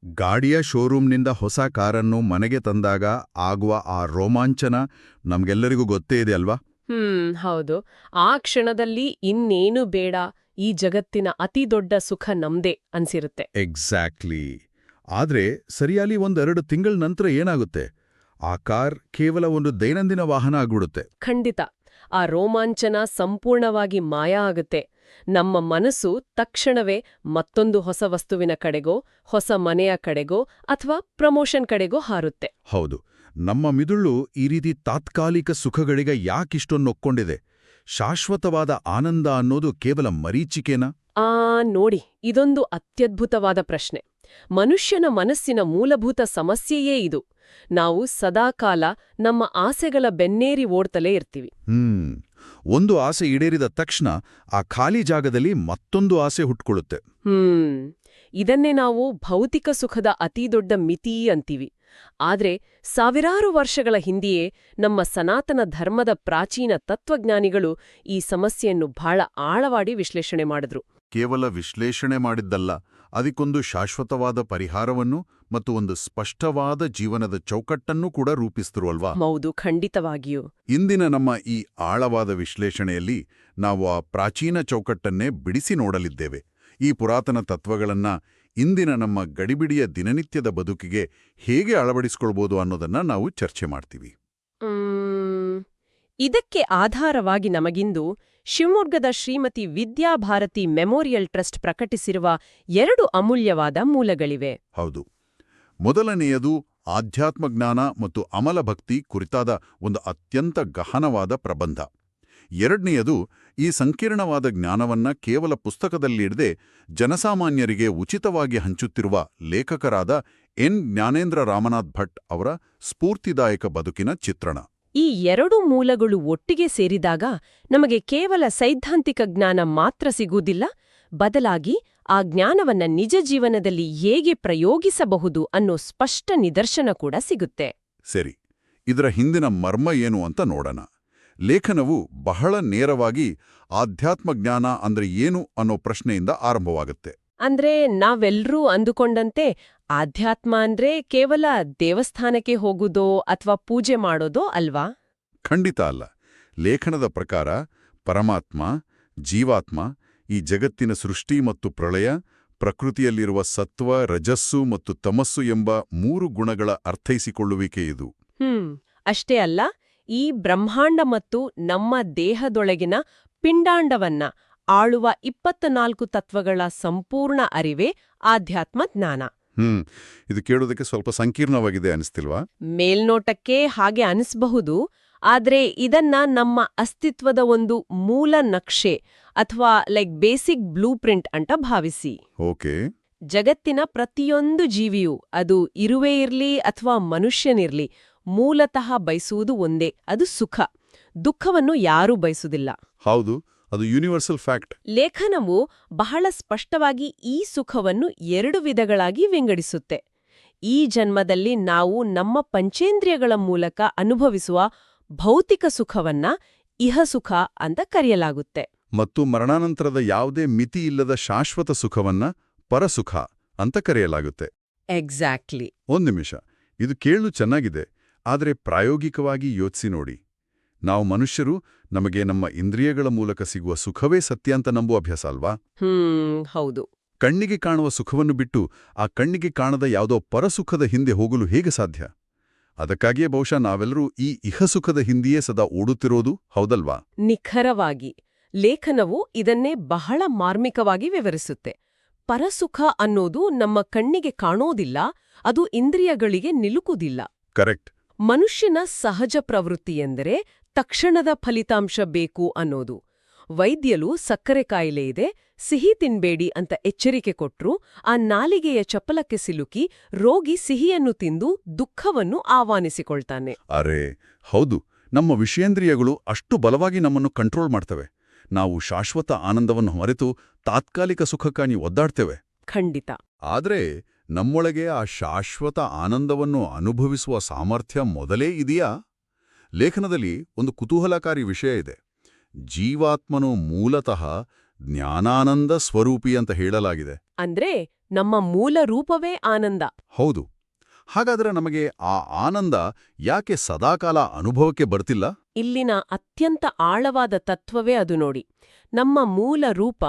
ಗಾಡಿಯ ಶೋರೂಮ್ನಿಂದ ಹೊಸ ಕಾರನ್ನು ಮನೆಗೆ ತಂದಾಗ ಆಗುವ ಆ ರೋಮಾಂಚನ ನಮ್ಗೆಲ್ಲರಿಗೂ ಗೊತ್ತೇ ಇದೆ ಅಲ್ವಾ? ಹೌದು. ಆ ಕ್ಷಣದಲ್ಲಿ ಇನ್ನೇನು ಬೇಡ, ಈ ಜಗತ್ತಿನ ಅತಿ ದೊಡ್ಡ ಸುಖ ನಮ್ದೇ ಅನ್ಸಿರುತ್ತೆ. ಎಕ್ಸಾಕ್ಟ್ಲಿ. ಆದ್ರೆ ಸರಿಯಾಗಿ 1-2 ತಿಂಗಳ ನಂತರ ಏನಾಗುತ್ತೆ? ಆ ಕಾರ್ ಕೇವಲ ಒಂದು ದೈನಂದಿನ ವಾಹನ ಆಗ್ಬಿಡುತ್ತೆ. ಖಂಡಿತ. ಆ ರೋಮಾಂಚನ ಸಂಪೂರ್ಣವಾಗಿ ಮಾಯ ಆಗುತ್ತೆ. ನಮ್ಮ ಮನಸ್ಸು ತಕ್ಷಣವೇ ಮತ್ತೊಂದು ಹೊಸ ವಸ್ತುವಿನ ಕಡೆಗೋ, ಹೊಸ ಮನೆಯ ಕಡೆಗೋ ಅಥವಾ ಪ್ರಮೋಷನ್ ಕಡೆಗೋ ಹಾರುತ್ತೆ. ಹೌದು. ನಮ್ಮ ಮಿದುಳು ಈ ರೀತಿ ತಾತ್ಕಾಲಿಕ ಸುಖಗಳಿಗೆ ಯಾಕಿಷ್ಟೊನ್ನೊಕ್ಕೊಂಡಿದೆ? ಶಾಶ್ವತವಾದ ಆನಂದ ಅನ್ನೋದು ಕೇವಲ ಮರೀಚಿಕೆನಾ? ನೋಡಿ, ಇದೊಂದು ಅತ್ಯದ್ಭುತವಾದ ಪ್ರಶ್ನೆ. ಮನುಷ್ಯನ ಮನಸ್ಸಿನ ಮೂಲಭೂತ ಸಮಸ್ಯೆಯೇ ಇದು. ನಾವು ಸದಾಕಾಲ ನಮ್ಮ ಆಸೆಗಳ ಬೆನ್ನೇರಿ ಓಡ್ತಲೇ ಇರ್ತೀವಿ. ಒಂದು ಆಸೆ ಈಡೇರಿದ ತಕ್ಷಣ ಆ ಖಾಲಿ ಜಾಗದಲ್ಲಿ ಮತ್ತೊಂದು ಆಸೆ ಹುಟ್ಕೊಳ್ಳುತ್ತೆ. ಇದನ್ನೇ ನಾವು ಭೌತಿಕ ಸುಖದ ಅತಿದೊಡ್ಡ ಮಿತಿ ಅಂತೀವಿ. ಆದ್ರೆ ಸಾವಿರಾರು ವರ್ಷಗಳ ಹಿಂದೆಯೇ ನಮ್ಮ ಸನಾತನ ಧರ್ಮದ ಪ್ರಾಚೀನ ತತ್ವಜ್ಞಾನಿಗಳು ಈ ಸಮಸ್ಯೆಯನ್ನು ಬಹಳ ಆಳವಾಗಿ ವಿಶ್ಲೇಷಣೆ ಮಾಡಿದ್ರು. ಕೇವಲ ವಿಶ್ಲೇಷಣೆ ಮಾಡಿದ್ದಲ್ಲ, ಅದಕ್ಕೊಂದು ಶಾಶ್ವತವಾದ ಪರಿಹಾರವನ್ನು ಮತ್ತು ಒಂದು ಸ್ಪಷ್ಟವಾದ ಜೀವನದ ಚೌಕಟ್ಟನ್ನೂ ಕೂಡ ರೂಪಿಸಿದ್ರು ಅಲ್ವಾ? ಹೌದು, ಖಂಡಿತವಾಗಿಯೂ. ಇಂದಿನ ನಮ್ಮ ಈ ಆಳವಾದ ವಿಶ್ಲೇಷಣೆಯಲ್ಲಿ ನಾವು ಆ ಪ್ರಾಚೀನ ಚೌಕಟ್ಟನ್ನೇ ಬಿಡಿಸಿ ನೋಡಲಿದ್ದೇವೆ. ಈ ಪುರಾತನ ತತ್ವಗಳನ್ನ ಇಂದಿನ ನಮ್ಮ ಗಡಿಬಿಡಿಯ ದಿನನಿತ್ಯದ ಬದುಕಿಗೆ ಹೇಗೆ ಅಳವಡಿಸಿಕೊಳ್ಬೋದು ಅನ್ನೋದನ್ನ ನಾವು ಚರ್ಚೆ ಮಾಡ್ತೀವಿ. ಇದಕ್ಕೆ ಆಧಾರವಾಗಿ ನಮಗಿಂದು ಶಿವಮೊಗ್ಗದ ಶ್ರೀಮತಿ ವಿದ್ಯಾಭಾರತಿ ಮೆಮೋರಿಯಲ್ ಟ್ರಸ್ಟ್ ಪ್ರಕಟಿಸಿರುವ 2 ಅಮೂಲ್ಯವಾದ ಮೂಲಗಳಿವೆ. ಹೌದು. ಮೊದಲನೆಯದು ಆಧ್ಯಾತ್ಮಜ್ಞಾನ ಮತ್ತು ಅಮಲಭಕ್ತಿ ಕುರಿತಾದ ಒಂದು ಅತ್ಯಂತ ಗಹನವಾದ ಪ್ರಬಂಧ. ಎರಡನೆಯದು ಈ ಸಂಕೀರ್ಣವಾದ ಜ್ಞಾನವನ್ನ ಕೇವಲ ಪುಸ್ತಕದಲ್ಲಿಡದೆ ಜನಸಾಮಾನ್ಯರಿಗೆ ಉಚಿತವಾಗಿ ಹಂಚುತ್ತಿರುವ ಲೇಖಕರಾದ ಎನ್ ಜ್ಞಾನೇಂದ್ರ ರಾಮನಾಥ್ ಭಟ್ ಅವರ ಸ್ಫೂರ್ತಿದಾಯಕ ಬದುಕಿನ ಚಿತ್ರಣ. ಈ 2 ಮೂಲಗಳು ಒಟ್ಟಿಗೆ ಸೇರಿದಾಗ ನಮಗೆ ಕೇವಲ ಸೈದ್ಧಾಂತಿಕ ಜ್ಞಾನ ಮಾತ್ರ ಸಿಗುವುದಿಲ್ಲ, ಬದಲಾಗಿ ಆ ಜ್ಞಾನವನ್ನ ನಿಜ ಜೀವನದಲ್ಲಿ ಹೇಗೆ ಪ್ರಯೋಗಿಸಬಹುದು ಅನ್ನೋ ಸ್ಪಷ್ಟ ನಿದರ್ಶನ ಕೂಡ ಸಿಗುತ್ತೆ. ಸರಿ, ಇದರ ಹಿಂದಿನ ಮರ್ಮ ಏನು ಅಂತ ನೋಡೋಣ. ಲೇಖನವು ಬಹಳ ನೇರವಾಗಿ ಆಧ್ಯಾತ್ಮಜ್ಞಾನ ಅಂದ್ರೆ ಏನು ಅನ್ನೋ ಪ್ರಶ್ನೆಯಿಂದ ಆರಂಭವಾಗುತ್ತೆ. ಅಂದ್ರೆ ನಾವೆಲ್ಲರೂ ಅಂದುಕೊಂಡಂತೆ ಆಧ್ಯಾತ್ಮ ಅಂದ್ರೆ ಕೇವಲ ದೇವಸ್ಥಾನಕ್ಕೆ ಹೋಗುವುದೋ ಅಥವಾ ಪೂಜೆ ಮಾಡೋದೋ ಅಲ್ವಾ? ಖಂಡಿತ ಅಲ್ಲ. ಲೇಖನದ ಪ್ರಕಾರ ಪರಮಾತ್ಮ, ಜೀವಾತ್ಮ, ಈ ಜಗತ್ತಿನ ಸೃಷ್ಟಿ ಮತ್ತು ಪ್ರಳಯ, ಪ್ರಕೃತಿಯಲ್ಲಿರುವ ಸತ್ವ, ರಜಸ್ಸು ಮತ್ತು ತಮಸ್ಸು ಎಂಬ 3 ಗುಣಗಳ ಅರ್ಥೈಸಿಕೊಳ್ಳುವಿಕೆ ಇದು. ಅಷ್ಟೇ ಅಲ್ಲ, ಈ ಬ್ರಹ್ಮಾಂಡ ಮತ್ತು ನಮ್ಮ ದೇಹದೊಳಗಿನ ಪಿಂಡಾಂಡವನ್ನ ಆಳುವ 24 ತತ್ವಗಳ ಸಂಪೂರ್ಣ ಅರಿವೇ ಆಧ್ಯಾತ್ಮ ಜ್ಞಾನ. ಇದು ಕೇಳೋದಕ್ಕೆ ಸ್ವಲ್ಪ ಸಂಕೀರ್ಣವಾಗಿದೆ ಅನಿಸ್ತಿಲ್ವಾ? ಮೇಲ್ನೋಟಕ್ಕೆ ಹಾಗೆ ಅನಿಸಬಹುದು. ಆದ್ರೆ ಇದನ್ನ ನಮ್ಮ ಅಸ್ತಿತ್ವದ ಒಂದು ಮೂಲ ನಕ್ಷೆ ಅಥವಾ ಬೇಸಿಕ್ ಬ್ಲೂ ಪ್ರಿಂಟ್ ಅಂತ ಭಾವಿಸಿ. ಓಕೆ. ಜಗತ್ತಿನ ಪ್ರತಿಯೊಂದು ಜೀವಿಯೂ, ಅದು ಇರುವೇ ಇರ್ಲಿ ಅಥವಾ ಮನುಷ್ಯನಿರ್ಲಿ, ಮೂಲತಃ ಬಯಸುವುದು ಒಂದೇ, ಅದು ಸುಖ. ದುಃಖವನ್ನು ಯಾರೂ ಬಯಸುವುದಿಲ್ಲ. ಹೌದು, ಅದು ಯೂನಿವರ್ಸಲ್ ಫ್ಯಾಕ್ಟ್. ಲೇಖನವು ಬಹಳ ಸ್ಪಷ್ಟವಾಗಿ ಈ ಸುಖವನ್ನು 2 ವಿಧಗಳಾಗಿ ವಿಂಗಡಿಸುತ್ತೆ. ಈ ಜನ್ಮದಲ್ಲಿ ನಾವು ನಮ್ಮ ಪಂಚೇಂದ್ರಿಯಗಳ ಮೂಲಕ ಅನುಭವಿಸುವ ಭೌತಿಕ ಸುಖವನ್ನ ಇಹಸುಖ ಅಂತ ಕರೆಯಲಾಗುತ್ತೆ. ಮತ್ತು ಮರಣಾನಂತರದ ಯಾವುದೇ ಮಿತಿ ಇಲ್ಲದ ಶಾಶ್ವತ ಸುಖವನ್ನ ಪರಸುಖ ಅಂತ ಕರೆಯಲಾಗುತ್ತೆ. ಎಕ್ಸಾಕ್ಟ್ಲಿ. ಒಂದ್ ನಿಮಿಷ, ಇದು ಕೇಳಲು ಚೆನ್ನಾಗಿದೆ, ಆದರೆ ಪ್ರಾಯೋಗಿಕವಾಗಿ ಯೋಚಿಸಿ ನೋಡಿ. ನಾವು ಮನುಷ್ಯರು ನಮಗೆ ನಮ್ಮ ಇಂದ್ರಿಯಗಳ ಮೂಲಕ ಸಿಗುವ ಸುಖವೇ ಸತ್ಯ ಅಂತ ನಂಬುವ ಅಭ್ಯಾಸ ಅಲ್ವಾ? ಹೌದು. ಕಣ್ಣಿಗೆ ಕಾಣುವ ಸುಖವನ್ನು ಬಿಟ್ಟು ಆ ಕಣ್ಣಿಗೆ ಕಾಣದ ಯಾವುದೋ ಪರಸುಖದ ಹಿಂದೆ ಹೋಗಲು ಹೇಗೆ ಸಾಧ್ಯ? ಅದಕ್ಕಾಗಿಯೇ ಬಹುಶಃ ನಾವೆಲ್ಲರೂ ಈ ಇಹಸುಖದ ಹಿಂದೆಯೇ ಸದಾ ಓಡುತ್ತಿರೋದು, ಹೌದಲ್ವಾ? ನಿಖರವಾಗಿ. ಲೇಖನವು ಇದನ್ನೇ ಬಹಳ ಮಾರ್ಮಿಕವಾಗಿ ವಿವರಿಸುತ್ತೆ. ಪರಸುಖ ಅನ್ನೋದು ನಮ್ಮ ಕಣ್ಣಿಗೆ ಕಾಣೋದಿಲ್ಲ, ಅದು ಇಂದ್ರಿಯಗಳಿಗೆ ನಿಲುಕುವುದಿಲ್ಲ. ಕರೆಕ್ಟ್. ಮನುಷ್ಯನ ಸಹಜ ಪ್ರವೃತ್ತಿಯೆಂದರೆ ತಕ್ಷಣದ ಫಲಿತಾಂಶ ಬೇಕು ಅನ್ನೋದು. ವೈದ್ಯರು ಸಕ್ಕರೆ ಕಾಯಿಲೆ ಇದೆ, ಸಿಹಿ ತಿನ್ಬೇಡಿ ಅಂತ ಎಚ್ಚರಿಕೆ ಕೊಟ್ರು, ಆ ನಾಲಿಗೆಯ ಚಪಲಕ್ಕೆ ಸಿಲುಕಿ ರೋಗಿ ಸಿಹಿಯನ್ನು ತಿಂದು ದುಃಖವನ್ನು ಆಹ್ವಾನಿಸಿಕೊಳ್ತಾನೆ. ಅರೆ ಹೌದು, ನಮ್ಮ ವಿಷಯೇಂದ್ರಿಯಗಳು ಅಷ್ಟು ಬಲವಾಗಿ ನಮ್ಮನ್ನು ಕಂಟ್ರೋಲ್ ಮಾಡ್ತವೆ. ನಾವು ಶಾಶ್ವತ ಆನಂದವನ್ನು ಮರೆತು ತಾತ್ಕಾಲಿಕ ಸುಖಕ್ಕಾಗಿ ಒದ್ದಾಡ್ತೇವೆ. ಖಂಡಿತ. ಆದ್ರೆ ನಮ್ಮೊಳಗೆ ಆ ಶಾಶ್ವತ ಆನಂದವನ್ನು ಅನುಭವಿಸುವ ಸಾಮರ್ಥ್ಯ ಮೊದಲೇ ಇದೆಯಾ? ಲೇಖನದಲ್ಲಿ ಒಂದು ಕುತೂಹಲಕಾರಿ ವಿಷಯ ಇದೆ. ಜೀವಾತ್ಮನು ಮೂಲತಃ ಜ್ಞಾನಾನಂದ ಸ್ವರೂಪಿ ಅಂತ ಹೇಳಲಾಗಿದೆ. ಅಂದ್ರೆ ನಮ್ಮ ಮೂಲ ರೂಪವೇ ಆನಂದ. ಹೌದು. ಹಾಗಾದ್ರೆ ನಮಗೆ ಆ ಆನಂದ ಯಾಕೆ ಸದಾಕಾಲ ಅನುಭವಕ್ಕೆ ಬರ್ತಿಲ್ಲ? ಇಲ್ಲಿನ ಅತ್ಯಂತ ಆಳವಾದ ತತ್ವವೇ ಅದು ನೋಡಿ. ನಮ್ಮ ಮೂಲ ರೂಪ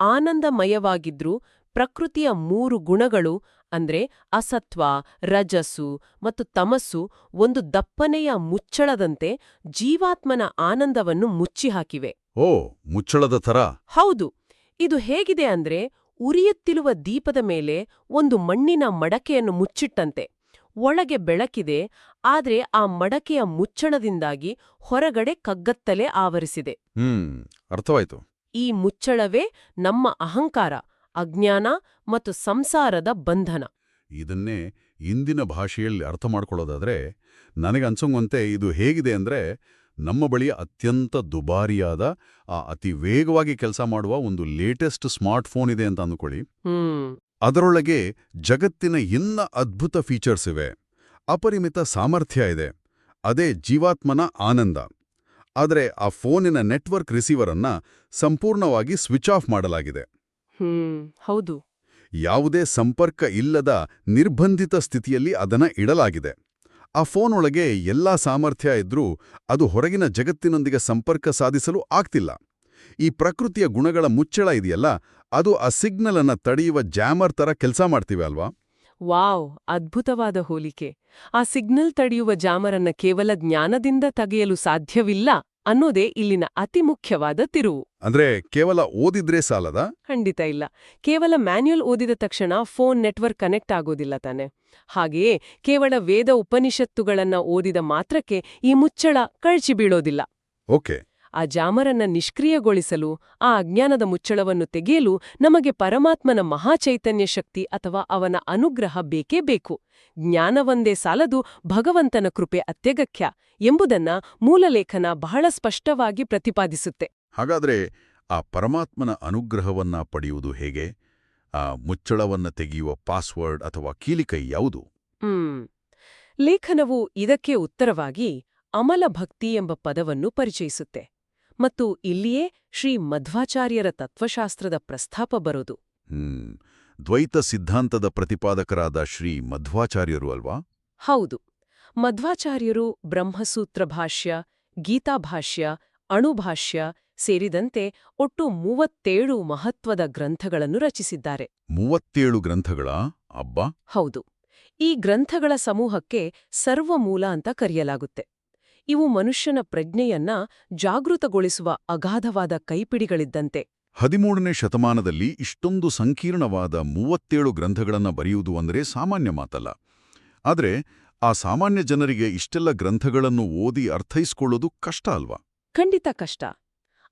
ಆನಂದಮಯವಾಗಿದ್ರೂ ಪ್ರಕೃತಿಯ 3 ಗುಣಗಳು ಅಂದ್ರೆ ಅಸತ್ವ, ರಜಸ್ಸು ಮತ್ತು ತಮಸ್ಸು ಒಂದು ದಪ್ಪನೆಯ ಮುಚ್ಚಳದಂತೆ ಜೀವಾತ್ಮನ ಆನಂದವನ್ನು ಮುಚ್ಚಿಹಾಕಿವೆ. ಓ, ಮುಚ್ಚಳದ ಥರ. ಹೌದು. ಇದು ಹೇಗಿದೆ ಅಂದ್ರೆ ಉರಿಯುತ್ತಿರುವ ದೀಪದ ಮೇಲೆ ಒಂದು ಮಣ್ಣಿನ ಮಡಕೆಯನ್ನು ಮುಚ್ಚಿಟ್ಟಂತೆ. ಒಳಗೆ ಬೆಳಕಿದೆ, ಆದ್ರೆ ಆ ಮಡಕೆಯ ಮುಚ್ಚಳದಿಂದಾಗಿ ಹೊರಗಡೆ ಕಗ್ಗತ್ತಲೆ ಆವರಿಸಿದೆ. ಅರ್ಥವಾಯ್ತು. ಈ ಮುಚ್ಚಳವೇ ನಮ್ಮ ಅಹಂಕಾರ, ಅಜ್ಞಾನ ಮತ್ತು ಸಂಸಾರದ ಬಂಧನ. ಇದನ್ನೇ ಇಂದಿನ ಭಾಷೆಯಲ್ಲಿ ಅರ್ಥ ಮಾಡ್ಕೊಳ್ಳೋದಾದ್ರೆ ನನಗನ್ಸೋಂಗಂತೆ ಇದು ಹೇಗಿದೆ ಅಂದ್ರೆ ನಮ್ಮ ಬಳಿ ಅತ್ಯಂತ ದುಬಾರಿಯಾದ ಅತಿ ವೇಗವಾಗಿ ಕೆಲಸ ಮಾಡುವ ಒಂದು ಲೇಟೆಸ್ಟ್ ಸ್ಮಾರ್ಟ್ಫೋನ್ ಇದೆ ಅಂತ ಅಂದುಕೊಳ್ಳಿ. ಅದರೊಳಗೆ ಜಗತ್ತಿನ ಇನ್ನ ಅದ್ಭುತ ಫೀಚರ್ಸ್ ಇವೆ, ಅಪರಿಮಿತ ಸಾಮರ್ಥ್ಯ ಇದೆ. ಅದೇ ಜೀವಾತ್ಮನ ಆನಂದ. ಆದರೆ ಆ ಫೋನಿನ ನೆಟ್ವರ್ಕ್ ರಿಸೀವರ್ ಅನ್ನ ಸಂಪೂರ್ಣವಾಗಿ ಸ್ವಿಚ್ ಆಫ್ ಮಾಡಲಾಗಿದೆ. ಹೌದು. ಯಾವುದೇ ಸಂಪರ್ಕ ಇಲ್ಲದ ನಿರ್ಬಂಧಿತ ಸ್ಥಿತಿಯಲ್ಲಿ ಅದನ್ನ ಇಡಲಾಗಿದೆ. ಆ ಫೋನ್ ಒಳಗೆ ಎಲ್ಲಾ ಸಾಮರ್ಥ್ಯ ಇದ್ರೂ ಅದು ಹೊರಗಿನ ಜಗತ್ತಿನೊಂದಿಗೆ ಸಂಪರ್ಕ ಸಾಧಿಸಲು ಆಗ್ತಿಲ್ಲ. ಈ ಪ್ರಕೃತಿಯ ಗುಣಗಳ ಮುಚ್ಚಳ ಇದೆಯಲ್ಲ, ಅದು ಆ ಸಿಗ್ನಲ್ ಅನ್ನ ತಡೆಯುವ ಜಾಮರ್ ತರ ಕೆಲಸ ಮಾಡ್ತಿವೆ ಅಲ್ವಾ? ವಾವ್, ಅದ್ಭುತವಾದ ಹೋಲಿಕೆ. ಆ ಸಿಗ್ನಲ್ ತಡೆಯುವ ಜಾಮರನ್ನ ಕೇವಲ ಜ್ಞಾನದಿಂದ ತೆಗೆಯಲು ಸಾಧ್ಯವಿಲ್ಲ ಅನ್ನೋದೇ ಇಲ್ಲಿನ ಅತಿ ಮುಖ್ಯವಾದ ತಿರುವು. ಅಂದ್ರೆ ಕೇವಲ ಓದಿದ್ರೆ ಸಾಲದ? ಖಂಡಿತ ಇಲ್ಲ. ಕೇವಲ ಮ್ಯಾನ್ಯುಯಲ್ ಓದಿದ ತಕ್ಷಣ ಫೋನ್ ನೆಟ್ವರ್ಕ್ ಕನೆಕ್ಟ್ ಆಗೋದಿಲ್ಲ ತಾನೆ. ಹಾಗೆಯೇ ಕೇವಲ ವೇದ ಉಪನಿಷತ್ತುಗಳನ್ನ ಓದಿದ ಮಾತ್ರಕ್ಕೆ ಈ ಮುಚ್ಚಳ ಕಳಚಿ ಬೀಳೋದಿಲ್ಲ. ಓಕೆ. ಆ ಜಾಮರನ್ನ ನಿಷ್ಕ್ರಿಯಗೊಳಿಸಲು, ಆ ಅಜ್ಞಾನದ ಮುಚ್ಚಳವನ್ನು ತೆಗೆಯಲು ನಮಗೆ ಪರಮಾತ್ಮನ ಮಹಾಚೈತನ್ಯ ಶಕ್ತಿ ಅಥವಾ ಅವನ ಅನುಗ್ರಹ ಬೇಕೇ ಬೇಕು. ಜ್ಞಾನವೊಂದೇ ಸಾಲದು, ಭಗವಂತನ ಕೃಪೆ ಅತ್ಯಗತ್ಯ ಎಂಬುದನ್ನ ಮೂಲಲೇಖನ ಬಹಳ ಸ್ಪಷ್ಟವಾಗಿ ಪ್ರತಿಪಾದಿಸುತ್ತೆ. ಹಾಗಾದ್ರೆ ಆ ಪರಮಾತ್ಮನ ಅನುಗ್ರಹವನ್ನ ಪಡೆಯುವುದು ಹೇಗೆ? ಆ ಮುಚ್ಚಳವನ್ನ ತೆಗೆಯುವ ಪಾಸ್ವರ್ಡ್ ಅಥವಾ ಕೀಲಿಕೈ ಯಾವುದು? ಲೇಖನವು ಇದಕ್ಕೆ ಉತ್ತರವಾಗಿ ಅಮಲ ಭಕ್ತಿ ಎಂಬ ಪದವನ್ನು ಪರಿಚಯಿಸುತ್ತೆ. ಮತ್ತು ಇಲ್ಲಿಯೇ ಶ್ರೀ ಮಧ್ವಾಚಾರ್ಯರ ತತ್ವಶಾಸ್ತ್ರದ ಪ್ರಸ್ತಾಪ ಬರೋದು. ದ್ವೈತ ಸಿದ್ಧಾಂತದ ಪ್ರತಿಪಾದಕರಾದ ಶ್ರೀ ಮಧ್ವಾಚಾರ್ಯರು ಅಲ್ವಾ? ಹೌದು. ಮಧ್ವಾಚಾರ್ಯರು ಬ್ರಹ್ಮಸೂತ್ರ ಭಾಷ್ಯ, ಗೀತಾಭಾಷ್ಯ, ಅಣುಭಾಷ್ಯ ಸೇರಿದಂತೆ ಒಟ್ಟು 37 ಮಹತ್ವದ ಗ್ರಂಥಗಳನ್ನು ರಚಿಸಿದ್ದಾರೆ. 37 ಗ್ರಂಥಗಳಾ? ಅಬ್ಬಾ! ಹೌದು. ಈ ಗ್ರಂಥಗಳ ಸಮೂಹಕ್ಕೆ ಸರ್ವಮೂಲ ಅಂತ ಕರೆಯಲಾಗುತ್ತೆ. ಇವು ಮನುಷ್ಯನ ಪ್ರಜ್ಞೆಯನ್ನ ಜಾಗೃತಗೊಳಿಸುವ ಅಗಾಧವಾದ ಕೈಪಿಡಿಗಳಿದ್ದಂತೆ. 13ನೇ ಶತಮಾನದಲ್ಲಿ ಇಷ್ಟೊಂದು ಸಂಕೀರ್ಣವಾದ 37 ಗ್ರಂಥಗಳನ್ನ ಬರೆಯುವುದು ಅಂದರೆ ಸಾಮಾನ್ಯ ಮಾತಲ್ಲ. ಆದ್ರೆ ಆ ಸಾಮಾನ್ಯ ಜನರಿಗೆ ಇಷ್ಟೆಲ್ಲ ಗ್ರಂಥಗಳನ್ನು ಓದಿ ಅರ್ಥೈಸ್ಕೊಳ್ಳೋದು ಕಷ್ಟ ಅಲ್ವಾ? ಖಂಡಿತ ಕಷ್ಟ.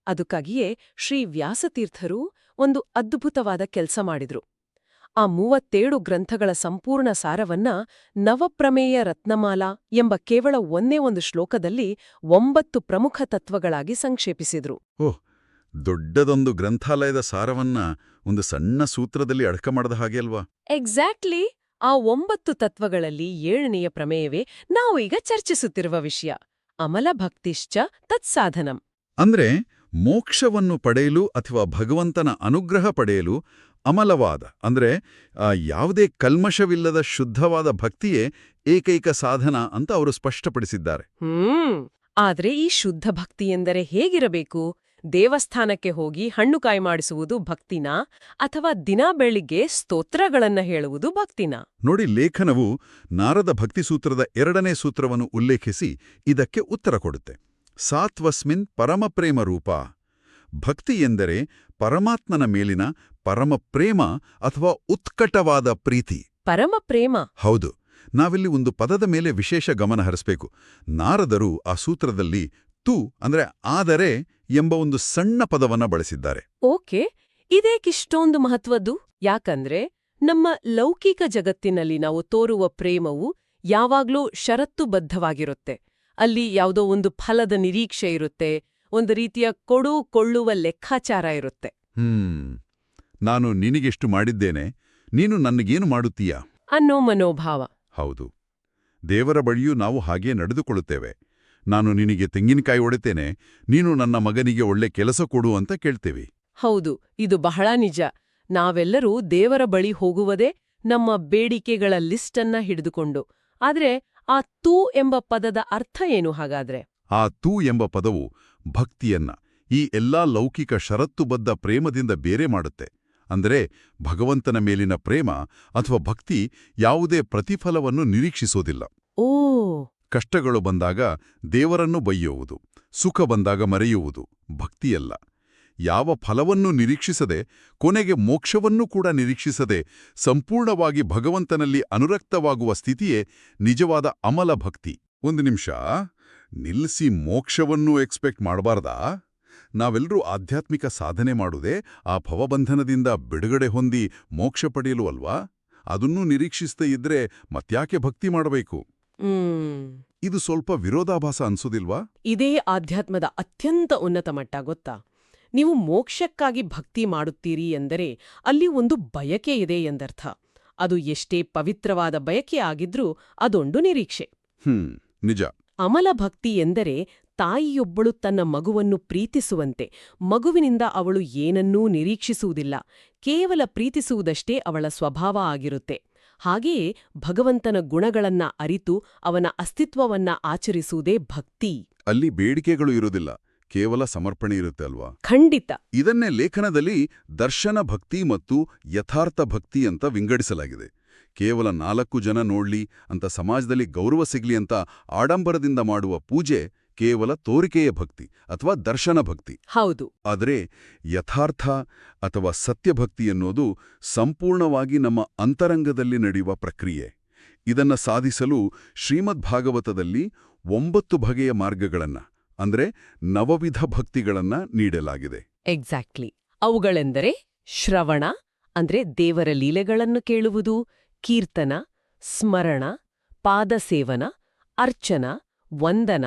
ಅದಕ್ಕಾಗಿಯೇ ಶ್ರೀ ವ್ಯಾಸತೀರ್ಥರು ಒಂದು ಅದ್ಭುತವಾದ ಕೆಲಸ ಮಾಡಿದ್ರು. ಆ 37 ಗ್ರಂಥಗಳ ಸಂಪೂರ್ಣ ಸಾರವನ್ನ ನವಪ್ರಮೇಯ ರತ್ನಮಾಲಾ ಎಂಬ ಕೇವಲ ಒಂದೇ ಒಂದು ಶ್ಲೋಕದಲ್ಲಿ 9 ಪ್ರಮುಖ ತತ್ವಗಳಾಗಿ ಸಂಕ್ಷೇಪಿಸಿದ್ರು. ಓಹ್, ದೊಡ್ಡದೊಂದು ಗ್ರಂಥಾಲಯದ ಸಾರವನ್ನ ಒಂದು ಸಣ್ಣ ಸೂತ್ರದಲ್ಲಿ ಅಡಕ ಮಾಡದ ಹಾಗೆ ಅಲ್ವಾ? ಎಕ್ಸಾಕ್ಟ್ಲಿ. ಆ 9 ತತ್ವಗಳಲ್ಲಿ 7ನೆಯ ಪ್ರಮೇಯವೇ ನಾವು ಈಗ ಚರ್ಚಿಸುತ್ತಿರುವ ವಿಷಯ. ಅಮಲ ಭಕ್ತಿಶ್ಚ ತತ್ಸಾಧನಂ. ಅಂದ್ರೆ ಮೋಕ್ಷವನ್ನು ಪಡೆಯಲು ಅಥವಾ ಭಗವಂತನ ಅನುಗ್ರಹ ಪಡೆಯಲು ಅಮಲವಾದ ಅಂದ್ರೆ ಯಾವುದೇ ಕಲ್ಮಶವಿಲ್ಲದ ಶುದ್ಧವಾದ ಭಕ್ತಿಯೇ ಏಕೈಕ ಸಾಧನ ಅಂತ ಅವರು ಸ್ಪಷ್ಟಪಡಿಸಿದ್ದಾರೆ. ಆದ್ರೆ ಈ ಶುದ್ಧ ಭಕ್ತಿ ಎಂದರೆ ಹೇಗಿರಬೇಕು? ದೇವಸ್ಥಾನಕ್ಕೆ ಹೋಗಿ ಹಣ್ಣುಕಾಯಿ ಮಾಡಿಸುವುದು ಭಕ್ತಿನಾ, ಅಥವಾ ದಿನಾ ಬೆಳಿಗ್ಗೆ ಸ್ತೋತ್ರಗಳನ್ನ ಹೇಳುವುದು ಭಕ್ತಿನಾ? ನೋಡಿ, ಲೇಖನವು ನಾರದ ಭಕ್ತಿಸೂತ್ರದ 2ನೇ ಸೂತ್ರವನ್ನು ಉಲ್ಲೇಖಿಸಿ ಇದಕ್ಕೆ ಉತ್ತರ ಕೊಡುತ್ತೆ. ಸಾತ್ವಸ್ಮಿನ್ ಪರಮಪ್ರೇಮ ರೂಪ. ಭಕ್ತಿ ಎಂದರೆ ಪರಮಾತ್ಮನ ಮೇಲಿನ ಪರಮಪ್ರೇಮ ಅಥವಾ ಉತ್ಕಟವಾದ ಪ್ರೀತಿ. ಪರಮಪ್ರೇಮ? ಹೌದು. ನಾವಿಲ್ಲಿ ಒಂದು ಪದದ ಮೇಲೆ ವಿಶೇಷ ಗಮನ ಹರಿಸಬೇಕು. ನಾರದರು ಆ ಸೂತ್ರದಲ್ಲಿ ತು ಅಂದ್ರೆ ಆದರೆ ಎಂಬ ಒಂದು ಸಣ್ಣ ಪದವನ್ನ ಬಳಸಿದ್ದಾರೆ. ಓಕೆ, ಇದೇಕಿಷ್ಟೊಂದು ಮಹತ್ವದ್ದು? ಯಾಕಂದ್ರೆ ನಮ್ಮ ಲೌಕಿಕ ಜಗತ್ತಿನಲ್ಲಿ ನಾವು ತೋರುವ ಪ್ರೇಮವು ಯಾವಾಗ್ಲೂ ಷರತ್ತುಬದ್ಧವಾಗಿರುತ್ತೆ. ಅಲ್ಲಿ ಯಾವುದೋ ಒಂದು ಫಲದ ನಿರೀಕ್ಷೆ ಇರುತ್ತೆ, ಒಂದು ರೀತಿಯ ಕೊಡು-ಕೊಳ್ಳುವ ಲೆಕ್ಕಾಚಾರ ಇರುತ್ತೆ. ನಾನು ನಿನಗೆಷ್ಟು ಮಾಡಿದ್ದೇನೆ, ನೀನು ನನಗೇನು ಮಾಡುತ್ತೀಯಾ ಅನ್ನೋ ಮನೋಭಾವ. ಹೌದು. ದೇವರ ಬಳಿಯೂ ನಾವು ಹಾಗೇ ನಡೆದುಕೊಳ್ಳುತ್ತೇವೆ. ನಾನು ನಿನಗೆ ತೆಂಗಿನಕಾಯಿ ಒಡೆತೇನೆ, ನೀನು ನನ್ನ ಮಗನಿಗೆ ಒಳ್ಳೆ ಕೆಲಸ ಕೊಡು ಅಂತ ಕೇಳ್ತೇವೆ. ಹೌದು, ಇದು ಬಹಳ ನಿಜ. ನಾವೆಲ್ಲರೂ ದೇವರ ಬಳಿ ಹೋಗುವುದೇ ನಮ್ಮ ಬೇಡಿಕೆಗಳ ಲಿಸ್ಟನ್ನ ಹಿಡಿದುಕೊಂಡು. ಆದ್ರೆ ಆ ತೂ ಎಂಬ ಪದದ ಅರ್ಥ ಏನು ಹಾಗಾದ್ರೆ? ಆ ತೂ ಎಂಬ ಪದವು ಭಕ್ತಿಯನ್ನ ಈ ಎಲ್ಲಾ ಲೌಕಿಕ ಷರತ್ತುಬದ್ಧ ಪ್ರೇಮದಿಂದ ಬೇರೆ ಮಾಡುತ್ತೆ. ಅಂದರೆ ಭಗವಂತನ ಮೇಲಿನ ಪ್ರೇಮ ಅಥವಾ ಭಕ್ತಿ ಯಾವುದೇ ಪ್ರತಿಫಲವನ್ನು ನಿರೀಕ್ಷಿಸೋದಿಲ್ಲ. ಓ, ಕಷ್ಟಗಳು ಬಂದಾಗ ದೇವರನ್ನು ಬೈಯುವುದು, ಸುಖ ಬಂದಾಗ ಮರೆಯುವುದು ಭಕ್ತಿಯಲ್ಲ. ಯಾವ ಫಲವನ್ನೂ ನಿರೀಕ್ಷಿಸದೆ, ಕೊನೆಗೆ ಮೋಕ್ಷವನ್ನೂ ಕೂಡ ನಿರೀಕ್ಷಿಸದೆ ಸಂಪೂರ್ಣವಾಗಿ ಭಗವಂತನಲ್ಲಿ ಅನುರಕ್ತವಾಗುವ ಸ್ಥಿತಿಯೇ ನಿಜವಾದ ಅಮಲ ಭಕ್ತಿ. ಒಂದು ನಿಮಿಷ ನಿಲ್ಲಿಸಿ, ಮೋಕ್ಷವನ್ನೂ ಎಕ್ಸ್ಪೆಕ್ಟ್ ಮಾಡಬಾರ್ದಾ? ನಾವೆಲ್ಲರೂ ಆಧ್ಯಾತ್ಮಿಕ ಸಾಧನೆ ಮಾಡುವುದೇ ಆ ಭವಬಂಧನದಿಂದ ಬಿಡುಗಡೆ ಹೊಂದಿ ಮೋಕ್ಷ ಪಡೆಯಲು ಅಲ್ವಾ? ಅದನ್ನೂ ನಿರೀಕ್ಷಿಸದೇ ಇದ್ರೆ ಮತ್ಯಾಕೆ ಭಕ್ತಿ ಮಾಡಬೇಕು? ಇದು ಸ್ವಲ್ಪ ವಿರೋಧಾಭಾಸ ಅನ್ಸೋದಿಲ್ವಾ? ಇದೇ ಆಧ್ಯಾತ್ಮದ ಅತ್ಯಂತ ಉನ್ನತ ಮಟ್ಟ ಗೊತ್ತಾ? ನೀವು ಮೋಕ್ಷಕ್ಕಾಗಿ ಭಕ್ತಿ ಮಾಡುತ್ತೀರಿ ಎಂದರೆ ಅಲ್ಲಿ ಒಂದು ಬಯಕೆ ಇದೆ ಎಂದರ್ಥ. ಅದು ಎಷ್ಟೇ ಪವಿತ್ರವಾದ ಬಯಕೆ ಆಗಿದ್ರೂ ಅದೊಂದು ನಿರೀಕ್ಷೆ. ನಿಜ. ಅಮಲ ಭಕ್ತಿ ಎಂದರೆ ತಾಯಿಯೊಬ್ಬಳು ತನ್ನ ಮಗುವನ್ನು ಪ್ರೀತಿಸುವಂತೆ. ಮಗುವಿನಿಂದ ಅವಳು ಏನನ್ನೂ ನಿರೀಕ್ಷಿಸುವುದಿಲ್ಲ, ಕೇವಲ ಪ್ರೀತಿಸುವುದಷ್ಟೇ ಅವಳ ಸ್ವಭಾವ ಆಗಿರುತ್ತೆ. ಹಾಗೆಯೇ ಭಗವಂತನ ಗುಣಗಳನ್ನ ಅರಿತು ಅವನ ಅಸ್ತಿತ್ವವನ್ನ ಆಚರಿಸುವುದೇ ಭಕ್ತಿ. ಅಲ್ಲಿ ಬೇಡಿಕೆಗಳು ಇರುವುದಿಲ್ಲ, ಕೇವಲ ಸಮರ್ಪಣೆ ಇರುತ್ತೆ ಅಲ್ವಾ? ಖಂಡಿತ. ಇದನ್ನೇ ಲೇಖನದಲ್ಲಿ ದರ್ಶನ ಭಕ್ತಿ ಮತ್ತು ಯಥಾರ್ಥ ಭಕ್ತಿ ಅಂತ ವಿಂಗಡಿಸಲಾಗಿದೆ. ಕೇವಲ 4 ಜನ ನೋಡ್ಲಿ ಅಂತ, ಸಮಾಜದಲ್ಲಿ ಗೌರವ ಸಿಗ್ಲಿ ಅಂತ ಆಡಂಬರದಿಂದ ಮಾಡುವ ಪೂಜೆ ಕೇವಲ ತೋರಿಕೆಯ ಭಕ್ತಿ ಅಥವಾ ದರ್ಶನ ಭಕ್ತಿ. ಹೌದು. ಆದರೆ ಯಥಾರ್ಥ ಅಥವಾ ಸತ್ಯಭಕ್ತಿ ಎನ್ನುವುದು ಸಂಪೂರ್ಣವಾಗಿ ನಮ್ಮ ಅಂತರಂಗದಲ್ಲಿ ನಡೆಯುವ ಪ್ರಕ್ರಿಯೆ. ಇದನ್ನ ಸಾಧಿಸಲು ಶ್ರೀಮದ್ ಭಾಗವತದಲ್ಲಿ 9 ಬಗೆಯ ಮಾರ್ಗಗಳನ್ನ, ಅಂದ್ರೆ ನವವಿಧ ಭಕ್ತಿಗಳನ್ನ ನೀಡಲಾಗಿದೆ. ಎಕ್ಸಾಕ್ಟ್ಲಿ. ಅವುಗಳೆಂದರೆ ಶ್ರವಣ, ಅಂದ್ರೆ ದೇವರ ಲೀಲೆಗಳನ್ನು ಕೇಳುವುದು, ಕೀರ್ತನ, ಸ್ಮರಣ, ಪಾದಸೇವನ, ಅರ್ಚನ, ವಂದನ,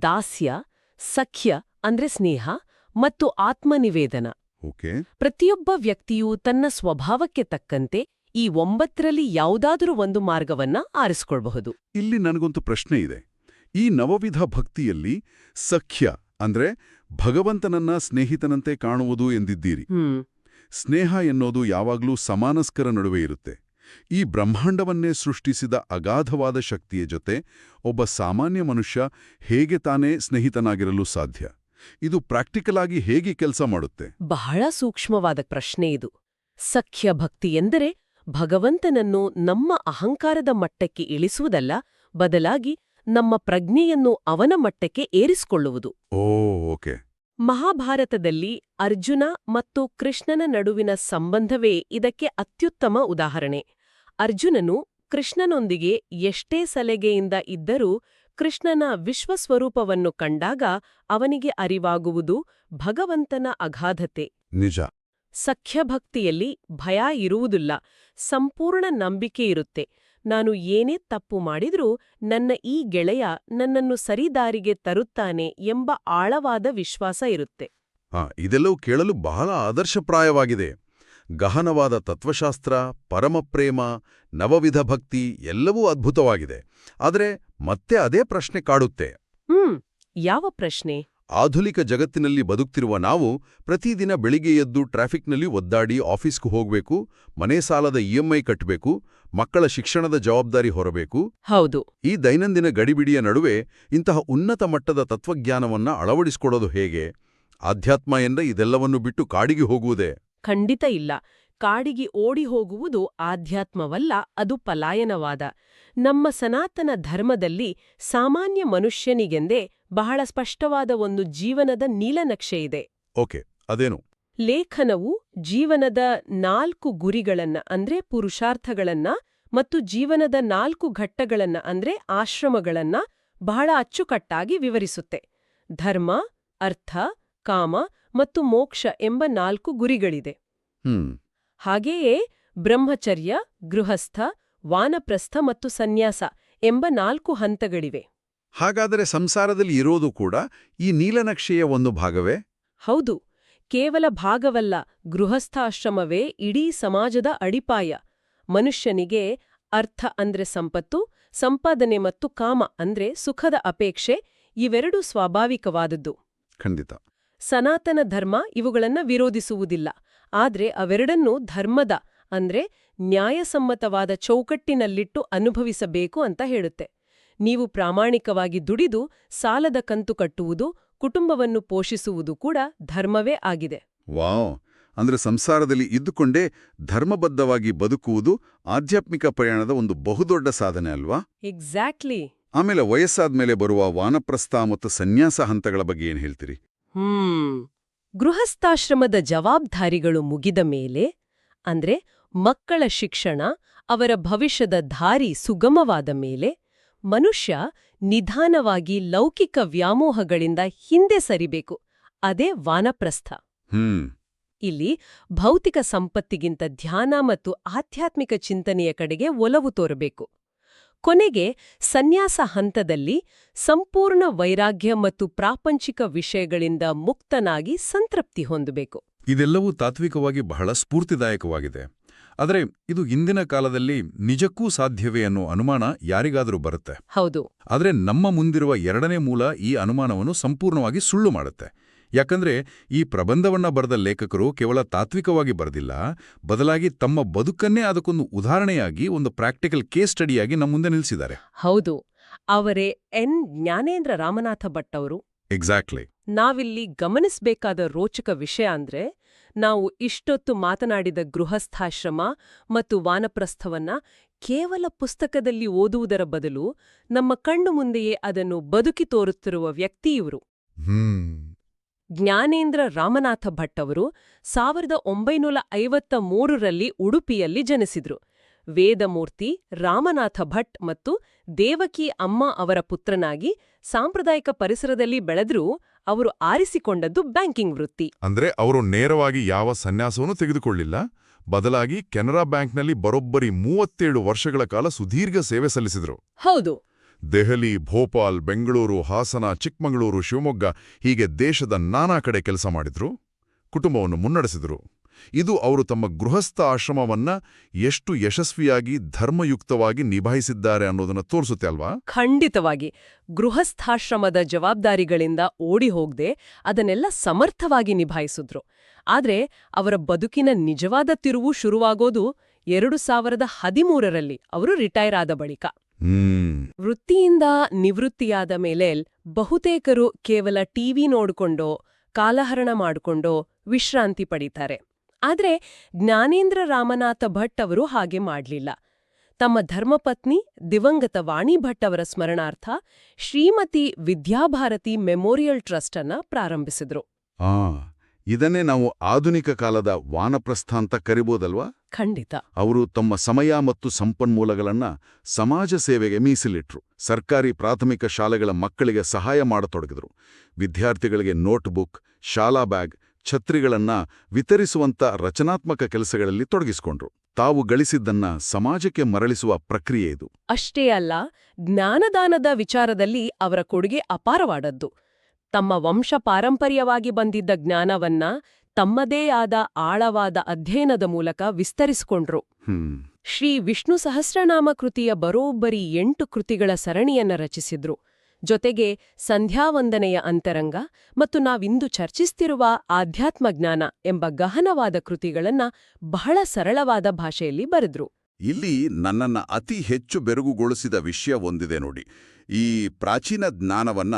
ದಾಸ್ಯ, ಸಖ್ಯ ಅಂದ್ರೆ ಸ್ನೇಹ, ಮತ್ತು ಆತ್ಮನಿವೇದನ. ಪ್ರತಿಯೊಬ್ಬ ವ್ಯಕ್ತಿಯೂ ತನ್ನ ಸ್ವಭಾವಕ್ಕೆ ತಕ್ಕಂತೆ ಈ 9ರಲ್ಲಿ ಯಾವುದಾದರೂ ಒಂದು ಮಾರ್ಗವನ್ನ ಆರಿಸ್ಕೊಳ್ಬಹುದು. ಇಲ್ಲಿ ನನಗೊಂದು ಪ್ರಶ್ನೆ ಇದೆ. ಈ ನವವಿಧ ಭಕ್ತಿಯಲ್ಲಿ ಸಖ್ಯ ಅಂದ್ರೆ ಭಗವಂತನನ್ನ ಸ್ನೇಹಿತನಂತೆ ಕಾಣುವುದು ಎಂದಿದ್ದೀರಿ. ಸ್ನೇಹ ಎನ್ನೋದು ಯಾವಾಗ್ಲೂ ಸಮಾನಸ್ಕರ ನಡುವೆ ಇರುತ್ತೆ. ಈ ಬ್ರಹ್ಮಾಂಡವನ್ನೇ ಸೃಷ್ಟಿಸಿದ ಅಗಾಧವಾದ ಶಕ್ತಿಯ ಜೊತೆ ಒಬ್ಬ ಸಾಮಾನ್ಯ ಮನುಷ್ಯ ಹೇಗೆ ತಾನೇ ಸ್ನೇಹಿತನಾಗಿರಲು ಸಾಧ್ಯ? ಇದು ಪ್ರಾಕ್ಟಿಕಲ್ ಆಗಿ ಹೇಗೆ ಕೆಲಸ ಮಾಡುತ್ತೆ? ಬಹಳ ಸೂಕ್ಷ್ಮವಾದ ಪ್ರಶ್ನೆ ಇದು. ಸಖ್ಯ ಭಕ್ತಿ ಎಂದರೆ ಭಗವಂತನನ್ನು ನಮ್ಮ ಅಹಂಕಾರದ ಮಟ್ಟಕ್ಕೆ ಇಳಿಸುವುದಲ್ಲ, ಬದಲಾಗಿ ನಮ್ಮ ಪ್ರಜ್ಞೆಯನ್ನು ಅವನ ಮಟ್ಟಕ್ಕೆ ಏರಿಸಿಕೊಳ್ಳುವುದು. ಓಕೆ. ಮಹಾಭಾರತದಲ್ಲಿ ಅರ್ಜುನ ಮತ್ತು ಕೃಷ್ಣನ ನಡುವಿನ ಸಂಬಂಧವೇ ಇದಕ್ಕೆ ಅತ್ಯುತ್ತಮ ಉದಾಹರಣೆ. ಅರ್ಜುನನು ಕೃಷ್ಣನೊಂದಿಗೆ ಎಷ್ಟೇ ಸಲಿಗೆಯಿಂದ ಇದ್ದರೂ ಕೃಷ್ಣನ ವಿಶ್ವಸ್ವರೂಪವನ್ನು ಕಂಡಾಗ ಅವನಿಗೆ ಅರಿವಾಗುವುದು ಭಗವಂತನ ಅಗಾಧತೆ. ನಿಜ. ಸಖ್ಯಭಕ್ತಿಯಲ್ಲಿ ಭಯ ಇರುವುದಿಲ್ಲ, ಸಂಪೂರ್ಣ ನಂಬಿಕೆ ಇರುತ್ತೆ. ನಾನು ಏನೇ ತಪ್ಪು ಮಾಡಿದ್ರೂ ನನ್ನ ಈ ಗೆಳೆಯ ನನ್ನನ್ನು ಸರಿದಾರಿಗೆ ತರುತ್ತಾನೆ ಎಂಬ ಆಳವಾದ ವಿಶ್ವಾಸ ಇರುತ್ತೆ. ಇದೆಲ್ಲವೂ ಕೇಳಲು ಬಹಳ ಆದರ್ಶಪ್ರಾಯವಾಗಿದೆ. ಗಹನವಾದ ತತ್ವಶಾಸ್ತ್ರ, ಪರಮಪ್ರೇಮ, ನವವಿಧ ಭಕ್ತಿ ಎಲ್ಲವೂ ಅದ್ಭುತವಾಗಿದೆ. ಆದರೆ ಮತ್ತೆ ಅದೇ ಪ್ರಶ್ನೆ ಕಾಡುತ್ತೆ. ಯಾವ ಪ್ರಶ್ನೆ? ಆಧುನಿಕ ಜಗತ್ತಿನಲ್ಲಿ ಬದುಕ್ತಿರುವ ನಾವು ಪ್ರತಿದಿನ ಬೆಳಿಗ್ಗೆ ಎದ್ದು ಟ್ರಾಫಿಕ್ನಲ್ಲಿ ಒದ್ದಾಡಿ ಆಫೀಸ್ಗೂ ಹೋಗ್ಬೇಕು, ಮನೆ ಸಾಲದ EMI ಕಟ್ಟಬೇಕು, ಮಕ್ಕಳ ಶಿಕ್ಷಣದ ಜವಾಬ್ದಾರಿ ಹೊರಬೇಕು. ಹೌದು. ಈ ದೈನಂದಿನ ಗಡಿಬಿಡಿಯ ನಡುವೆ ಇಂತಹ ಉನ್ನತ ಮಟ್ಟದ ತತ್ವಜ್ಞಾನವನ್ನ ಅಳವಡಿಸಿಕೊಡೋದು ಹೇಗೆ? ಆಧ್ಯಾತ್ಮ ಎಂದ ಇದೆಲ್ಲವನ್ನು ಬಿಟ್ಟು ಕಾಡಿಗೆ ಹೋಗುವುದೇ? ಖಂಡಿತ ಇಲ್ಲ. ಕಾಡಿಗೆ ಓಡಿ ಹೋಗುವುದು ಆಧ್ಯಾತ್ಮವಲ್ಲ, ಅದು ಪಲಾಯನವಾದ. ನಮ್ಮ ಸನಾತನ ಧರ್ಮದಲ್ಲಿ ಸಾಮಾನ್ಯ ಮನುಷ್ಯನಿಗೆಂದೇ ಬಹಳ ಸ್ಪಷ್ಟವಾದ ಒಂದು ಜೀವನದ ನೀಲನಕ್ಷೆ ಇದೆ. ಓಕೆ, ಅದೇನು? ಲೇಖನವು ಜೀವನದ 4 ಗುರಿಗಳನ್ನ ಅಂದ್ರೆ ಪುರುಷಾರ್ಥಗಳನ್ನ ಮತ್ತು ಜೀವನದ 4 ಘಟ್ಟಗಳನ್ನ ಅಂದ್ರೆ ಆಶ್ರಮಗಳನ್ನ ಬಹಳ ಅಚ್ಚುಕಟ್ಟಾಗಿ ವಿವರಿಸುತ್ತೆ. ಧರ್ಮ, ಅರ್ಥ, ಕಾಮ ಮತ್ತು ಮೋಕ್ಷ ಎಂಬ 4 ಗುರಿಗಳಿದೆ. ಹಾಗೆಯೇ ಬ್ರಹ್ಮಚರ್ಯ, ಗೃಹಸ್ಥ, ವಾನಪ್ರಸ್ಥ ಮತ್ತು ಸನ್ಯಾಸ ಎಂಬ 4 ಹಂತಗಳಿವೆ. ಹಾಗಾದರೆ ಸಂಸಾರದಲ್ಲಿ ಇರೋದು ಕೂಡ ಈ ನೀಲನಕ್ಷೆಯ ಒಂದು ಭಾಗವೇ? ಹೌದು. ಕೇವಲ ಭಾಗವಲ್ಲ, ಗೃಹಸ್ಥಾಶ್ರಮವೇ ಇಡೀ ಸಮಾಜದ ಅಡಿಪಾಯ. ಮನುಷ್ಯನಿಗೆ ಅರ್ಥ ಅಂದ್ರೆ ಸಂಪತ್ತು, ಸಂಪಾದನೆ ಮತ್ತು ಕಾಮ ಅಂದ್ರೆ ಸುಖದ ಅಪೇಕ್ಷೆ, ಇವೆರಡೂ ಸ್ವಾಭಾವಿಕವಾದದ್ದು. ಖಂಡಿತ. ಸನಾತನ ಧರ್ಮ ಇವುಗಳನ್ನ ವಿರೋಧಿಸುವುದಿಲ್ಲ. ಆದ್ರೆ ಅವೆರಡನ್ನೂ ಧರ್ಮದ ಅಂದ್ರೆ ನ್ಯಾಯಸಮ್ಮತವಾದ ಚೌಕಟ್ಟಿನಲ್ಲಿಟ್ಟು ಅನುಭವಿಸಬೇಕು ಅಂತ ಹೇಳುತ್ತೆ. ನೀವು ಪ್ರಾಮಾಣಿಕವಾಗಿ ದುಡಿದು ಸಾಲದ ಕಂತು ಕಟ್ಟುವುದು, ಕುಟುಂಬವನ್ನು ಪೋಷಿಸುವುದು ಕೂಡ ಧರ್ಮವೇ ಆಗಿದೆ. ವಾವ್! ಅಂದ್ರೆ ಸಂಸಾರದಲ್ಲಿ ಇದ್ದುಕೊಂಡೇ ಧರ್ಮಬದ್ಧವಾಗಿ ಬದುಕುವುದು ಆಧ್ಯಾತ್ಮಿಕ ಪ್ರಯಾಣದ ಒಂದು ಬಹುದೊಡ್ಡ ಸಾಧನೆ ಅಲ್ವಾ? ಎಕ್ಸಾಕ್ಟ್ಲಿ. ಆಮೇಲೆ ವಯಸ್ಸಾದ್ಮೇಲೆ ಬರುವ ವಾನಪ್ರಸ್ಥ ಮತ್ತು ಸನ್ಯಾಸ ಹಂತಗಳ ಬಗ್ಗೆ ಏನ್ ಹೇಳ್ತೀರಿ? ಗೃಹಸ್ಥಾಶ್ರಮದ ಜವಾಬ್ದಾರಿಗಳು ಮುಗಿದ ಮೇಲೆ ಅಂದ್ರೆ ಮಕ್ಕಳ ಶಿಕ್ಷಣ, ಅವರ ಭವಿಷ್ಯದ ದಾರಿ ಸುಗಮವಾದ ಮೇಲೆ ಮನುಷ್ಯ ನಿಧಾನವಾಗಿ ಲೌಕಿಕ ವ್ಯಾಮೋಹಗಳಿಂದ ಹಿಂದೆ ಸರಿಬೇಕು. ಅದೇ ವಾನಪ್ರಸ್ಥ. ಇಲ್ಲಿ ಭೌತಿಕ ಸಂಪತ್ತಿಗಿಂತ ಧ್ಯಾನ ಮತ್ತು ಆಧ್ಯಾತ್ಮಿಕ ಚಿಂತನೆಯ ಕಡೆಗೆ ಒಲವು ತೋರಬೇಕು. ಕೊನೆಗೆ ಸನ್ಯಾಸ ಹಂತದಲ್ಲಿ ಸಂಪೂರ್ಣ ವೈರಾಗ್ಯ ಮತ್ತು ಪ್ರಾಪಂಚಿಕ ವಿಷಯಗಳಿಂದ ಮುಕ್ತನಾಗಿ ಸಂತೃಪ್ತಿ ಹೊಂದಬೇಕು. ಇದೆಲ್ಲವೂ ತಾತ್ವಿಕವಾಗಿ ಬಹಳ ಸ್ಫೂರ್ತಿದಾಯಕವಾಗಿದೆ. ಆದರೆ ಇದು ಇಂದಿನ ಕಾಲದಲ್ಲಿ ನಿಜಕ್ಕೂ ಸಾಧ್ಯವೇ ಅನ್ನೋ ಅನುಮಾನ ಯಾರಿಗಾದರೂ ಬರುತ್ತೆ. ಹೌದು. ಆದರೆ ನಮ್ಮ ಮುಂದಿರುವ ಎರಡನೇ ಮೂಲ ಈ ಅನುಮಾನವನ್ನು ಸಂಪೂರ್ಣವಾಗಿ ಸುಳ್ಳು ಮಾಡುತ್ತೆ. ಯಾಕಂದ್ರೆ ಈ ಪ್ರಬಂಧವನ್ನ ಬರೆದ ಲೇಖಕರು ಕೇವಲ ತಾತ್ವಿಕವಾಗಿ ಬರೆದಿಲ್ಲ, ಬದಲಾಗಿ ತಮ್ಮ ಬದುಕನ್ನೇ ಅದಕ್ಕೊಂದು ಉದಾಹರಣೆಯಾಗಿ, ಒಂದು ಪ್ರಾಕ್ಟಿಕಲ್ ಕೇಸ್ ಸ್ಟಡಿಯಾಗಿ ನಮ್ಮ ಮುಂದೆ ನಿಲ್ಲಿಸಿದ್ದಾರೆ. ಹೌದು, ಅವರೇ ಜ್ಞಾನೇಂದ್ರ ರಾಮನಾಥ ಭಟ್ ಅವರು. ಎಕ್ಸಾಕ್ಟ್ಲಿ. ನಾವಿಲ್ಲಿ ಗಮನಿಸಬೇಕಾದ ರೋಚಕ ವಿಷಯ ಅಂದ್ರೆ, ನಾವು ಇಷ್ಟೊತ್ತು ಮಾತನಾಡಿದ ಗೃಹಸ್ಥಾಶ್ರಮ ಮತ್ತು ವಾನಪ್ರಸ್ಥವನ್ನ ಕೇವಲ ಪುಸ್ತಕದಲ್ಲಿ ಓದುವುದರ ಬದಲು ನಮ್ಮ ಕಣ್ಣು ಮುಂದೆಯೇ ಅದನ್ನು ಬದುಕಿ ತೋರುತ್ತಿರುವ ವ್ಯಕ್ತಿ ಇವರು. ಜ್ಞಾನೇಂದ್ರ ರಾಮನಾಥ ಭಟ್ ಅವರು 1953ರಲ್ಲಿ ಉಡುಪಿಯಲ್ಲಿ ಜನಿಸಿದ್ರು. ವೇದಮೂರ್ತಿ, ರಾಮನಾಥ ಭಟ್ ಮತ್ತು ದೇವಕಿ ಅಮ್ಮ ಅವರ ಪುತ್ರನಾಗಿ ಸಾಂಪ್ರದಾಯಿಕ ಪರಿಸರದಲ್ಲಿ ಬೆಳೆದ್ರೂ ಅವರು ಆರಿಸಿಕೊಂಡದ್ದು ಬ್ಯಾಂಕಿಂಗ್ ವೃತ್ತಿ. ಅಂದ್ರೆ ಅವರು ನೇರವಾಗಿ ಯಾವ ಸನ್ಯಾಸವನ್ನೂ ತೆಗೆದುಕೊಳ್ಳಿಲ್ಲ, ಬದಲಾಗಿ ಕೆನರಾ ಬ್ಯಾಂಕ್ನಲ್ಲಿ ಬರೋಬ್ಬರಿ 37 ವರ್ಷಗಳ ಕಾಲ ಸುದೀರ್ಘ ಸೇವೆ ಸಲ್ಲಿಸಿದ್ರು. ಹೌದು. ದೆಹಲಿ, ಭೋಪಾಲ್, ಬೆಂಗಳೂರು, ಹಾಸನ, ಚಿಕ್ಕಮಗಳೂರು, ಶಿವಮೊಗ್ಗ ಹೀಗೆ ದೇಶದ ನಾನಾ ಕಡೆ ಕೆಲಸ ಮಾಡಿದ್ರು, ಕುಟುಂಬವನ್ನು ಮುನ್ನಡೆಸಿದ್ರು. ಇದು ಅವರು ತಮ್ಮ ಗೃಹಸ್ಥ ಆಶ್ರಮವನ್ನ ಎಷ್ಟು ಯಶಸ್ವಿಯಾಗಿ ಧರ್ಮಯುಕ್ತವಾಗಿ ನಿಭಾಯಿಸಿದ್ದಾರೆ ಅನ್ನೋದನ್ನ ತೋರಿಸುತ್ತೆ ಅಲ್ವಾ? ಖಂಡಿತವಾಗಿ. ಗೃಹಸ್ಥಾಶ್ರಮದ ಜವಾಬ್ದಾರಿಗಳಿಂದ ಓಡಿ ಹೋಗದೆ ಅದನ್ನೆಲ್ಲ ಸಮರ್ಥವಾಗಿ ನಿಭಾಯಿಸಿದ್ರು. ಆದ್ರೆ ಅವರ ಬದುಕಿನ ನಿಜವಾದ ತಿರುವು ಶುರುವಾಗೋದು 2013ರಲ್ಲಿ ಅವರು ರಿಟೈರ್ ಆದ ಬಳಿಕ. ವೃತ್ತಿಯಿಂದ ನಿವೃತ್ತಿಯಾದ ಮೇಲೆ ಬಹುತೇಕರು ಕೇವಲ ಟಿವಿ ನೋಡ್ಕೊಂಡೋ ಕಾಲಹರಣ ಮಾಡ್ಕೊಂಡೋ ವಿಶ್ರಾಂತಿ ಪಡೀತಾರೆ. ಆದ್ರೆ ಜ್ಞಾನೇಂದ್ರ ರಾಮನಾಥ ಭಟ್ ಅವರು ಹಾಗೆ ಮಾಡ್ಲಿಲ್ಲ. ತಮ್ಮ ಧರ್ಮಪತ್ನಿ ದಿವಂಗತ ವಾಣಿ ಭಟ್ ಅವರ ಸ್ಮರಣಾರ್ಥ ಶ್ರೀಮತಿ ವಿದ್ಯಾಭಾರತಿ ಮೆಮೋರಿಯಲ್ ಟ್ರಸ್ಟ್ ಅನ್ನ ಪ್ರಾರಂಭಿಸಿದ್ರು. ಇದನ್ನೇ ನಾವು ಆಧುನಿಕ ಕಾಲದ ವಾನಪ್ರಸ್ಥ ಅಂತ ಕರಿಬೋದಲ್ವಾ? ಖಂಡಿತ. ಅವರು ತಮ್ಮ ಸಮಯ ಮತ್ತು ಸಂಪನ್ಮೂಲಗಳನ್ನ ಸಮಾಜ ಸೇವೆಗೆ ಮೀಸಲಿಟ್ರು. ಸರ್ಕಾರಿ ಪ್ರಾಥಮಿಕ ಶಾಲೆಗಳ ಮಕ್ಕಳಿಗೆ ಸಹಾಯ ಮಾಡತೊಡಗಿದ್ರು. ವಿದ್ಯಾರ್ಥಿಗಳಿಗೆ ನೋಟ್ಬುಕ್, ಶಾಲಾ ಬ್ಯಾಗ್, ಛತ್ರಿಗಳನ್ನ ವಿತರಿಸುವಂತ ರಚನಾತ್ಮಕ ಕೆಲಸಗಳಲ್ಲಿ ತೊಡಗಿಸಿಕೊಂಡ್ರು. ತಾವು ಗಳಿಸಿದ್ದನ್ನ ಸಮಾಜಕ್ಕೆ ಮರಳಿಸುವ ಪ್ರಕ್ರಿಯೆ ಇದು. ಅಷ್ಟೇ ಅಲ್ಲ, ಜ್ಞಾನದಾನದ ವಿಚಾರದಲ್ಲಿ ಅವರ ಕೊಡುಗೆ ಅಪಾರವಾದದ್ದು. ತಮ್ಮ ವಂಶ ಪಾರಂಪರ್ಯವಾಗಿ ಬಂದಿದ್ದ ಜ್ಞಾನವನ್ನ ತಮ್ಮದೇ ಆದ ಆಳವಾದ ಅಧ್ಯಯನದ ಮೂಲಕ ವಿಸ್ತರಿಸಿಕೊಂಡ್ರು. ಶ್ರೀ ವಿಷ್ಣು ಸಹಸ್ರನಾಮ ಕೃತಿಯ ಬರೋಬ್ಬರಿ 8 ಕೃತಿಗಳ ಸರಣಿಯನ್ನ ರಚಿಸಿದ್ರು. ಜೊತೆಗೆ ಸಂಧ್ಯಾವಂದನೆಯ ಅಂತರಂಗ ಮತ್ತು ನಾವಿಂದು ಚರ್ಚಿಸ್ತಿರುವ ಆಧ್ಯಾತ್ಮ ಜ್ಞಾನ ಎಂಬ ಗಹನವಾದ ಕೃತಿಗಳನ್ನ ಬಹಳ ಸರಳವಾದ ಭಾಷೆಯಲ್ಲಿ ಬರೆದ್ರು. ಇಲ್ಲಿ ನನ್ನನ್ನ ಅತಿ ಹೆಚ್ಚು ಬೆರಗುಗೊಳಿಸಿದ ವಿಷಯ ಒಂದಿದೆ ನೋಡಿ. ಈ ಪ್ರಾಚೀನ ಜ್ಞಾನವನ್ನ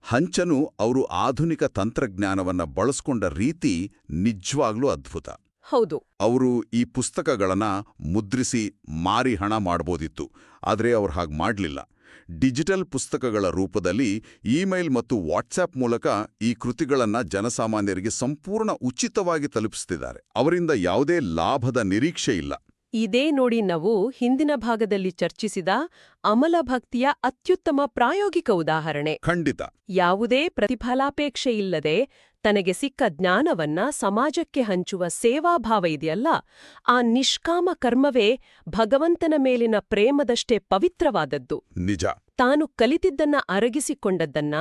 ಹಂಚನು ಅವರು ಆಧುನಿಕ ತಂತ್ರಜ್ಞಾನವನ್ನ ಬಳಸ್ಕೊಂಡ ರೀತಿ ನಿಜವಾಗ್ಲೂ ಅದ್ಭುತ. ಹೌದು. ಅವರು ಈ ಪುಸ್ತಕಗಳನ್ನ ಮುದ್ರಿಸಿ ಮಾರಿ ಹಣ ಮಾಡ್ಬೋದಿತ್ತು, ಆದರೆ ಅವ್ರು ಹಾಗೆ ಮಾಡಲಿಲ್ಲ. ಡಿಜಿಟಲ್ ಪುಸ್ತಕಗಳ ರೂಪದಲ್ಲಿ ಇಮೇಲ್ ಮತ್ತು ವಾಟ್ಸ್ಆಪ್ ಮೂಲಕ ಈ ಕೃತಿಗಳನ್ನ ಜನಸಾಮಾನ್ಯರಿಗೆ ಸಂಪೂರ್ಣ ಉಚಿತವಾಗಿ ತಲುಪಿಸ್ತಿದ್ದಾರೆ. ಅವರಿಂದ ಯಾವುದೇ ಲಾಭದ ನಿರೀಕ್ಷೆ ಇಲ್ಲ. ಇದೇ ನೋಡಿ ನಾವು ಹಿಂದಿನ ಭಾಗದಲ್ಲಿ ಚರ್ಚಿಸಿದ ಅಮಲಭಕ್ತಿಯ ಅತ್ಯುತ್ತಮ ಪ್ರಾಯೋಗಿಕ ಉದಾಹರಣೆ. ಖಂಡಿತ. ಯಾವುದೇ ಪ್ರತಿಫಲಾಪೇಕ್ಷೆ ಇಲ್ಲದೆ ತನಗೆ ಸಿಕ್ಕ ಜ್ಞಾನವನ್ನ ಸಮಾಜಕ್ಕೆ ಹಂಚುವ ಸೇವಾಭಾವ ಇದೆಯಲ್ಲ, ಆ ನಿಷ್ಕಾಮ ಕರ್ಮವೇ ಭಗವಂತನ ಮೇಲಿನ ಪ್ರೇಮದಷ್ಟೇ ಪವಿತ್ರವಾದದ್ದು. ನಿಜ. ತಾನು ಕಲಿತಿದ್ದನ್ನ ಅರಗಿಸಿಕೊಂಡದ್ದನ್ನ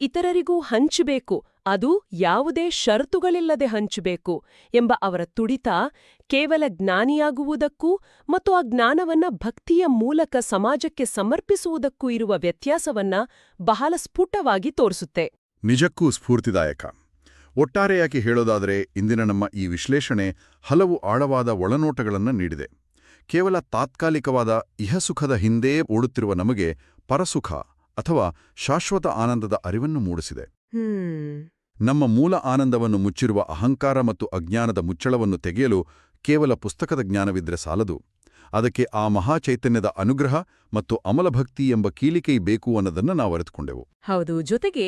ಇತರರಿಗೂ ಹಂಚಬೇಕು, ಅದು ಯಾವುದೇ ಷರತ್ತುಗಳಿಲ್ಲದೆ ಹಂಚಬೇಕು ಎಂಬ ಅವರ ತುಡಿತ ಕೇವಲ ಜ್ಞಾನಿಯಾಗುವುದಕ್ಕೂ ಮತ್ತು ಆ ಜ್ಞಾನವನ್ನ ಭಕ್ತಿಯ ಮೂಲಕ ಸಮಾಜಕ್ಕೆ ಸಮರ್ಪಿಸುವುದಕ್ಕೂ ಇರುವ ವ್ಯತ್ಯಾಸವನ್ನ ಬಹಳ ಸ್ಫುಟವಾಗಿ ತೋರಿಸುತ್ತೆ. ನಿಜಕ್ಕೂ ಸ್ಫೂರ್ತಿದಾಯಕ. ಒಟ್ಟಾರೆಯಾಗಿ ಹೇಳೋದಾದರೆ ಇಂದಿನ ನಮ್ಮ ಈ ವಿಶ್ಲೇಷಣೆ ಹಲವು ಆಳವಾದ ಒಳನೋಟಗಳನ್ನು ನೀಡಿದೆ. ಕೇವಲ ತಾತ್ಕಾಲಿಕವಾದ ಇಹಸುಖದ ಹಿಂದೇ ಓಡುತ್ತಿರುವ ನಮಗೆ ಪರಸುಖ ಅಥವಾ ಶಾಶ್ವತ ಆನಂದದ ಅರಿವನ್ನು ಮೂಡಿಸಿದೆ. ನಮ್ಮ ಮೂಲ ಆನಂದವನ್ನು ಮುಚ್ಚಿರುವ ಅಹಂಕಾರ ಮತ್ತು ಅಜ್ಞಾನದ ಮುಚ್ಚಳವನ್ನು ತೆಗೆಯಲು ಕೇವಲ ಪುಸ್ತಕದ ಜ್ಞಾನವಿದ್ರೆ ಸಾಲದು. ಅದಕ್ಕೆ ಆ ಮಹಾಚೈತನ್ಯದ ಅನುಗ್ರಹ ಮತ್ತು ಅಮಲಭಕ್ತಿ ಎಂಬ ಕೀಲಿಕೈ ಬೇಕು ಅನ್ನೋದನ್ನು ನಾವು ಅರಿತುಕೊಂಡೆವು. ಹೌದು, ಜೊತೆಗೆ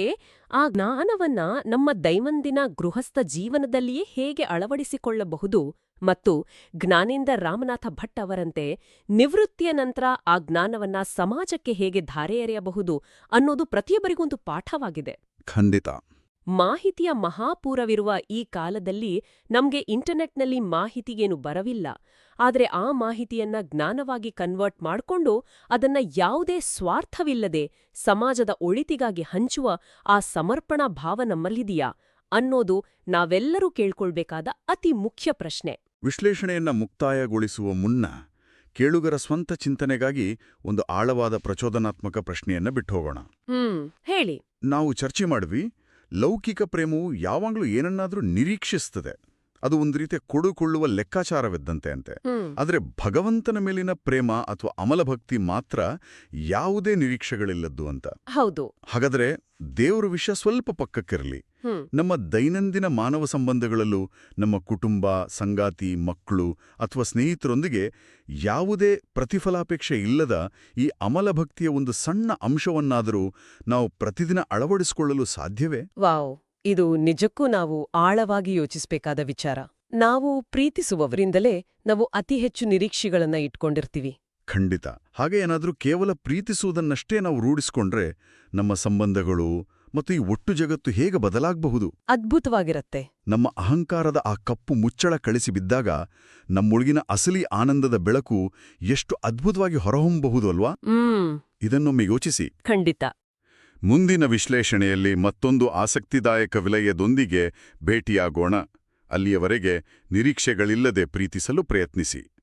ಆ ಜ್ಞಾನವನ್ನ ನಮ್ಮ ದೈನಂದಿನ ಗೃಹಸ್ಥ ಜೀವನದಲ್ಲಿಯೇ ಹೇಗೆ ಅಳವಡಿಸಿಕೊಳ್ಳಬಹುದು ಮತ್ತು ಜ್ಞಾನೇಂದ್ರ ರಾಮನಾಥ ಭಟ್ ಅವರಂತೆ ನಿವೃತ್ತಿಯ ನಂತರ ಆ ಜ್ಞಾನವನ್ನ ಸಮಾಜಕ್ಕೆ ಹೇಗೆ ಧಾರೆ ಎರೆಯಬಹುದು ಅನ್ನೋದು ಪ್ರತಿಯೊಬ್ಬರಿಗೊಂದು ಪಾಠವಾಗಿದೆ. ಖಂಡಿತ. ಮಾಹಿತಿಯ ಮಹಾಪೂರವಿರುವ ಈ ಕಾಲದಲ್ಲಿ ನಮ್ಗೆ ಇಂಟರ್ನೆಟ್ನಲ್ಲಿ ಮಾಹಿತಿಗೇನು ಬರವಿಲ್ಲ. ಆದರೆ ಆ ಮಾಹಿತಿಯನ್ನ ಜ್ಞಾನವಾಗಿ ಕನ್ವರ್ಟ್ ಮಾಡ್ಕೊಂಡು ಅದನ್ನ ಯಾವುದೇ ಸ್ವಾರ್ಥವಿಲ್ಲದೆ ಸಮಾಜದ ಒಳಿತಿಗಾಗಿ ಹಂಚುವ ಆ ಸಮರ್ಪಣಾ ಭಾವ ನಮ್ಮಲ್ಲಿದೆಯಾ ಅನ್ನೋದು ನಾವೆಲ್ಲರೂ ಕೇಳ್ಕೊಳ್ಬೇಕಾದ ಅತಿ ಮುಖ್ಯ ಪ್ರಶ್ನೆ. ವಿಶ್ಲೇಷಣೆಯನ್ನ ಮುಕ್ತಾಯಗೊಳಿಸುವ ಮುನ್ನ ಕೇಳುಗರ ಸ್ವಂತ ಚಿಂತನೆಗಾಗಿ ಒಂದು ಆಳವಾದ ಪ್ರಚೋದನಾತ್ಮಕ ಪ್ರಶ್ನೆಯನ್ನ ಬಿಟ್ಟುಹೋಗೋಣ. ಹೇಳಿ. ನಾವು ಚರ್ಚೆ ಮಾಡಿದ್ವಿ, ಲೌಕಿಕ ಪ್ರೇಮವು ಯಾವಾಗಲೂ ಏನನ್ನಾದ್ರೂ ನಿರೀಕ್ಷಿಸ್ತದೆ. ಅದು ಒಂದು ರೀತಿಯ ಕೊಡುಕೊಳ್ಳುವ ಲೆಕ್ಕಾಚಾರವಿದ್ದಂತೆ ಅಂತೆ. ಆದರೆ ಭಗವಂತನ ಮೇಲಿನ ಪ್ರೇಮ ಅಥವಾ ಅಮಲಭಕ್ತಿ ಮಾತ್ರ ಯಾವುದೇ ನಿರೀಕ್ಷೆಗಳಿಲ್ಲದ್ದು ಅಂತ. ಹೌದು. ಹಾಗಾದ್ರೆ ದೇವರ ವಿಷಯ ಸ್ವಲ್ಪ ಪಕ್ಕಕ್ಕಿರಲಿ. ನಮ್ಮ ದೈನಂದಿನ ಮಾನವ ಸಂಬಂಧಗಳಲ್ಲೂ ನಮ್ಮ ಕುಟುಂಬ, ಸಂಗಾತಿ, ಮಕ್ಕಳು ಅಥವಾ ಸ್ನೇಹಿತರೊಂದಿಗೆ ಯಾವುದೇ ಪ್ರತಿಫಲಾಪೇಕ್ಷೆ ಇಲ್ಲದ ಈ ಅಮಲಭಕ್ತಿಯ ಒಂದು ಸಣ್ಣ ಅಂಶವನ್ನಾದರೂ ನಾವು ಪ್ರತಿದಿನ ಅಳವಡಿಸಿಕೊಳ್ಳಲು ಸಾಧ್ಯವೇ? ವಾವ್, ಇದು ನಿಜಕ್ಕೂ ನಾವು ಆಳವಾಗಿ ಯೋಚಿಸಬೇಕಾದ ವಿಚಾರ. ನಾವು ಪ್ರೀತಿಸುವವರಿಂದಲೇ ನಾವು ಅತಿ ಹೆಚ್ಚು ನಿರೀಕ್ಷೆಗಳನ್ನ ಇಟ್ಕೊಂಡಿರ್ತೀವಿ. ಖಂಡಿತ. ಹಾಗೆ ಏನಾದ್ರೂ ಕೇವಲ ಪ್ರೀತಿಸುವುದನ್ನಷ್ಟೇ ನಾವು ರೂಢಿಸಿಕೊಂಡ್ರೆ ನಮ್ಮ ಸಂಬಂಧಗಳು ಮತ್ತು ಈ ಒಟ್ಟು ಜಗತ್ತು ಹೇಗೆ ಬದಲಾಗಬಹುದು? ಅದ್ಭುತವಾಗಿರತ್ತೆ. ನಮ್ಮ ಅಹಂಕಾರದ ಆ ಕಪ್ಪು ಮುಚ್ಚಳ ಕಳಿಸಿ ಬಿದ್ದಾಗ ನಮ್ಮೊಳಗಿನ ಅಸಲಿ ಆನಂದದ ಬೆಳಕು ಎಷ್ಟು ಅದ್ಭುತವಾಗಿ ಹೊರಹೊಮ್ಮಬಹುದು ಅಲ್ವಾ? ಇದನ್ನೊಮ್ಮೆ ಯೋಚಿಸಿ. ಖಂಡಿತ. ಮುಂದಿನ ವಿಶ್ಲೇಷಣೆಯಲ್ಲಿ ಮತ್ತೊಂದು ಆಸಕ್ತಿದಾಯಕ ವಿಲಯದೊಂದಿಗೆ ಭೇಟಿಯಾಗೋಣ. ಅಲ್ಲಿಯವರೆಗೆ ನಿರೀಕ್ಷೆಗಳಿಲ್ಲದೆ ಪ್ರೀತಿಸಲು ಪ್ರಯತ್ನಿಸಿ.